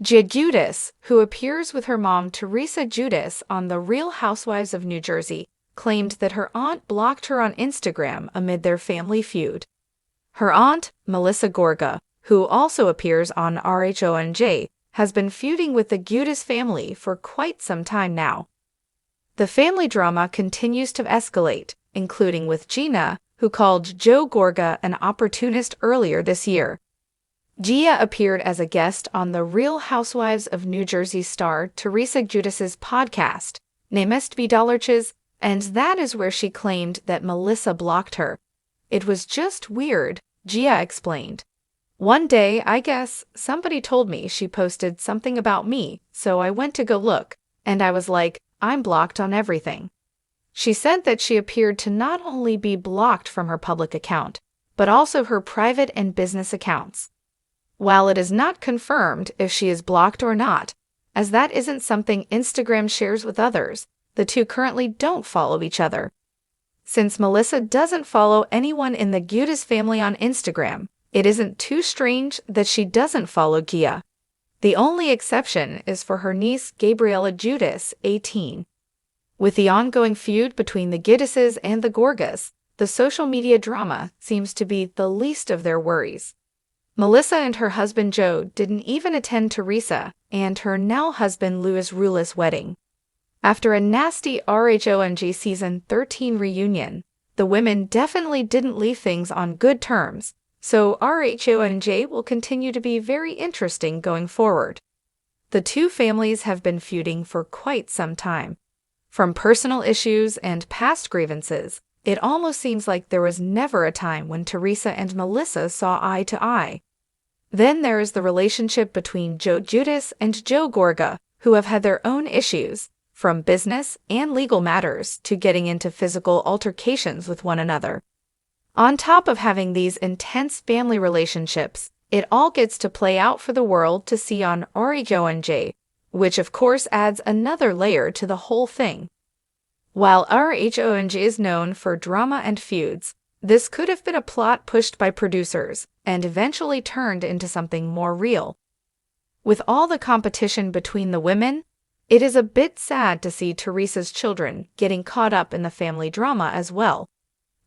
Giudice, who appears with her mom Teresa Giudice on The Real Housewives of New Jersey, claimed that her aunt blocked her on Instagram amid their family feud. Her aunt, Melissa Gorga, who also appears on RHONJ, has been feuding with the Giudice family for quite some time now. The family drama continues to escalate, including with Gina, who called Giudice-Gorga an opportunist earlier this year. Gia appeared as a guest on the Real Housewives of New Jersey star Teresa Giudice's podcast, Beverly, and that is where she claimed that Melissa blocked her. "It was just weird," Gia explained. "One day, I guess, somebody told me she posted something about me, so I went to go look, and I was like, I'm blocked on everything." She said that she appeared to not only be blocked from her public account, but also her private and business accounts. While it is not confirmed if she is blocked or not, as that isn't something Instagram shares with others, the two currently don't follow each other. Since Melissa doesn't follow anyone in the Giudice family on Instagram, it isn't too strange that she doesn't follow Gia. The only exception is for her niece Gabriella Giudice, 18. With the ongoing feud between the Giudices and the Gorgas, the social media drama seems to be the least of their worries. Melissa and her husband Joe didn't even attend Teresa and her now-husband Louis Rouleau's wedding. After a nasty RHONJ Season 13 reunion, the women definitely didn't leave things on good terms, so RHONJ will continue to be very interesting going forward. The two families have been feuding for quite some time. From personal issues and past grievances, it almost seems like there was never a time when Teresa and Melissa saw eye to eye. Then there is the relationship between Joe Giudice and Giudice-Gorga, who have had their own issues, from business and legal matters to getting into physical altercations with one another. On top of having these intense family relationships, it all gets to play out for the world to see on RHONJ, which of course adds another layer to the whole thing. While RHONJ is known for drama and feuds, this could have been a plot pushed by producers and eventually turned into something more real. With all the competition between the women, it is a bit sad to see Teresa's children getting caught up in the family drama as well.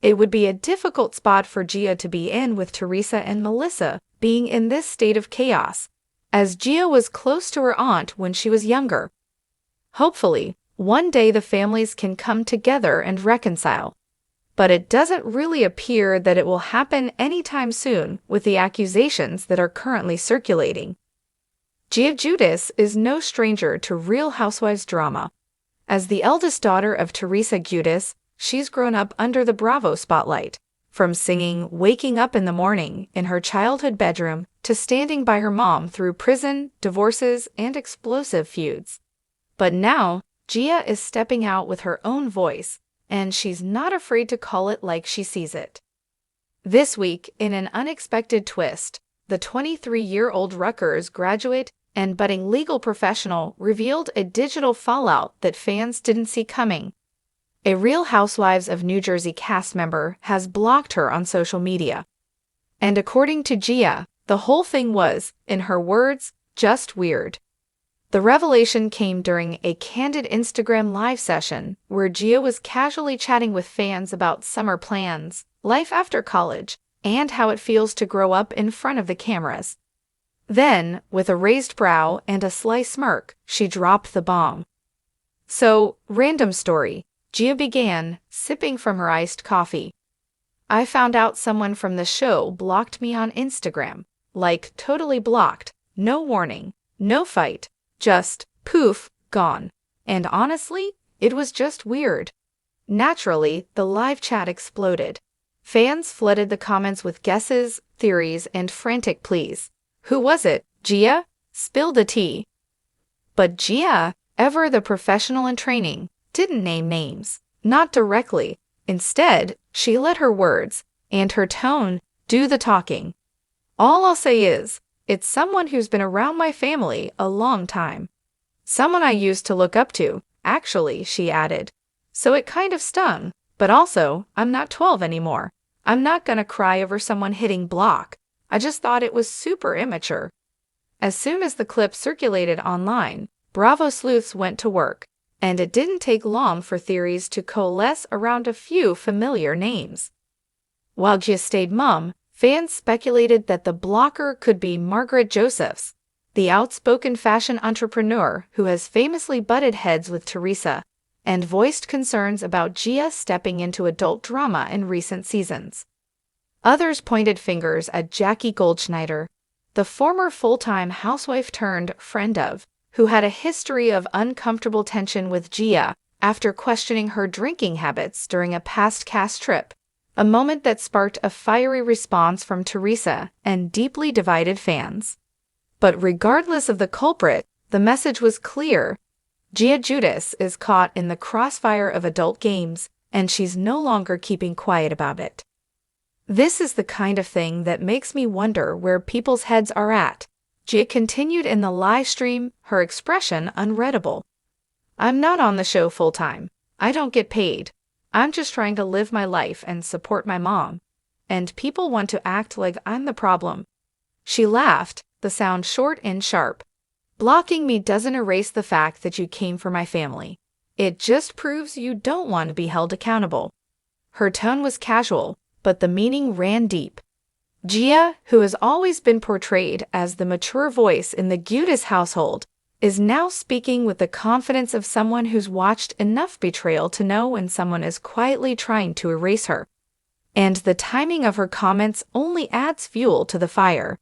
It would be a difficult spot for Gia to be in with Teresa and Melissa being in this state of chaos, as Gia was close to her aunt when she was younger. Hopefully, one day the families can come together and reconcile. But it doesn't really appear that it will happen anytime soon with the accusations that are currently circulating. Gia Giudice is no stranger to Real Housewives drama. As the eldest daughter of Teresa Giudice, she's grown up under the Bravo spotlight, from singing "Waking Up in the Morning" in her childhood bedroom to standing by her mom through prison, divorces, and explosive feuds. But now, Gia is stepping out with her own voice, and she's not afraid to call it like she sees it. This week, in an unexpected twist, the 23-year-old Rutgers graduate and budding legal professional revealed a digital fallout that fans didn't see coming. A Real Housewives of New Jersey cast member has blocked her on social media. And according to Gia, the whole thing was, in her words, just weird. The revelation came during a candid Instagram live session where Gia was casually chatting with fans about summer plans, life after college, and how it feels to grow up in front of the cameras. Then, with a raised brow and a sly smirk, she dropped the bomb. "So, random story," Gia began, sipping from her iced coffee. "I found out someone from the show blocked me on Instagram. Like, totally blocked. No warning. No fight. Just, poof, gone. And honestly, it was just weird." Naturally, the live chat exploded. Fans flooded the comments with guesses, theories, and frantic pleas. Who was it, Gia? Spill the tea. But Gia, ever the professional in training, didn't name names. Not directly. Instead, she let her words, and her tone, do the talking. "All I'll say is, it's someone who's been around my family a long time. Someone I used to look up to, actually," she added. "So it kind of stung, but also, I'm not 12 anymore. I'm not gonna cry over someone hitting block. I just thought it was super immature." As soon as the clip circulated online, Bravo sleuths went to work, and it didn't take long for theories to coalesce around a few familiar names. While Gia stayed mum, fans speculated that the blocker could be Margaret Josephs, the outspoken fashion entrepreneur who has famously butted heads with Teresa and voiced concerns about Gia stepping into adult drama in recent seasons. Others pointed fingers at Jackie Goldschneider, the former full-time housewife turned friend of, who had a history of uncomfortable tension with Gia after questioning her drinking habits during a past cast trip, a moment that sparked a fiery response from Teresa and deeply divided fans. But regardless of the culprit, the message was clear. Gia Giudice is caught in the crossfire of adult games, and she's no longer keeping quiet about it. This is the kind of thing that makes me wonder where people's heads are at. Gia continued in the live stream, her expression unreadable. "I'm not on the show full-time. I don't get paid. I'm just trying to live my life and support my mom. And people want to act like I'm the problem." She laughed, the sound short and sharp. "Blocking me doesn't erase the fact that you came for my family. It just proves you don't want to be held accountable." Her tone was casual, but the meaning ran deep. Gia, who has always been portrayed as the mature voice in the Giudice household, is now speaking with the confidence of someone who's watched enough betrayal to know when someone is quietly trying to erase her. And the timing of her comments only adds fuel to the fire.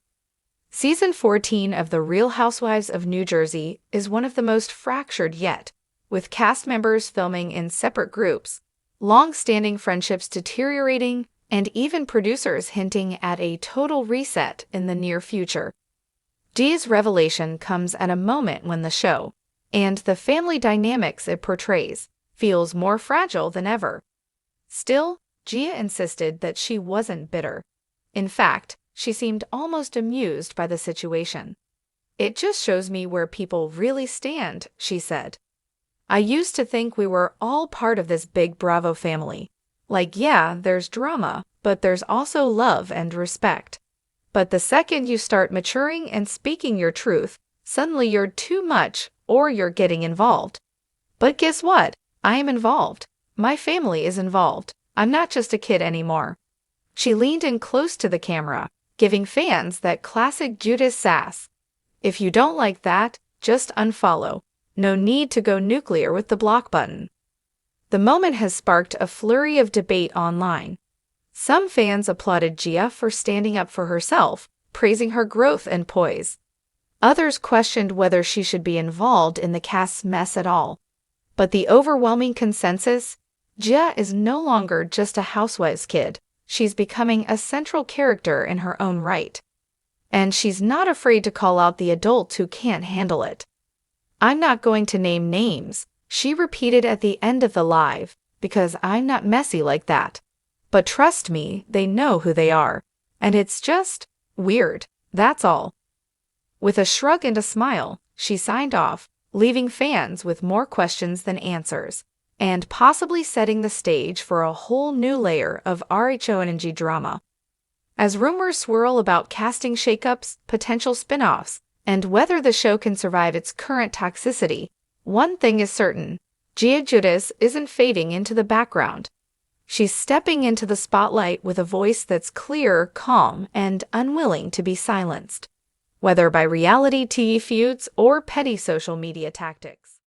Season 14 of The Real Housewives of New Jersey is one of the most fractured yet, with cast members filming in separate groups, long-standing friendships deteriorating, and even producers hinting at a total reset in the near future. Gia's revelation comes at a moment when the show, and the family dynamics it portrays, feels more fragile than ever. Still, Gia insisted that she wasn't bitter. In fact, she seemed almost amused by the situation. "It just shows me where people really stand," she said. "I used to think we were all part of this big Bravo family. Like, yeah, there's drama, but there's also love and respect. But the second you start maturing and speaking your truth, suddenly you're too much or you're getting involved. But guess what? I am involved. My family is involved. I'm not just a kid anymore." She leaned in close to the camera, giving fans that classic Giudice sass. "If you don't like that, just unfollow. No need to go nuclear with the block button." The moment has sparked a flurry of debate online. Some fans applauded Gia for standing up for herself, praising her growth and poise. Others questioned whether she should be involved in the cast's mess at all. But the overwhelming consensus? Gia is no longer just a housewives kid. She's becoming a central character in her own right. And she's not afraid to call out the adults who can't handle it. "I'm not going to name names," she repeated at the end of the live, "because I'm not messy like that. But trust me, they know who they are. And it's just weird, that's all." With a shrug and a smile, she signed off, leaving fans with more questions than answers, and possibly setting the stage for a whole new layer of RHONJ drama. As rumors swirl about casting shakeups, potential spin-offs, and whether the show can survive its current toxicity, one thing is certain: Gia Giudice isn't fading into the background. She's stepping into the spotlight with a voice that's clear, calm, and unwilling to be silenced, whether by reality TV feuds or petty social media tactics.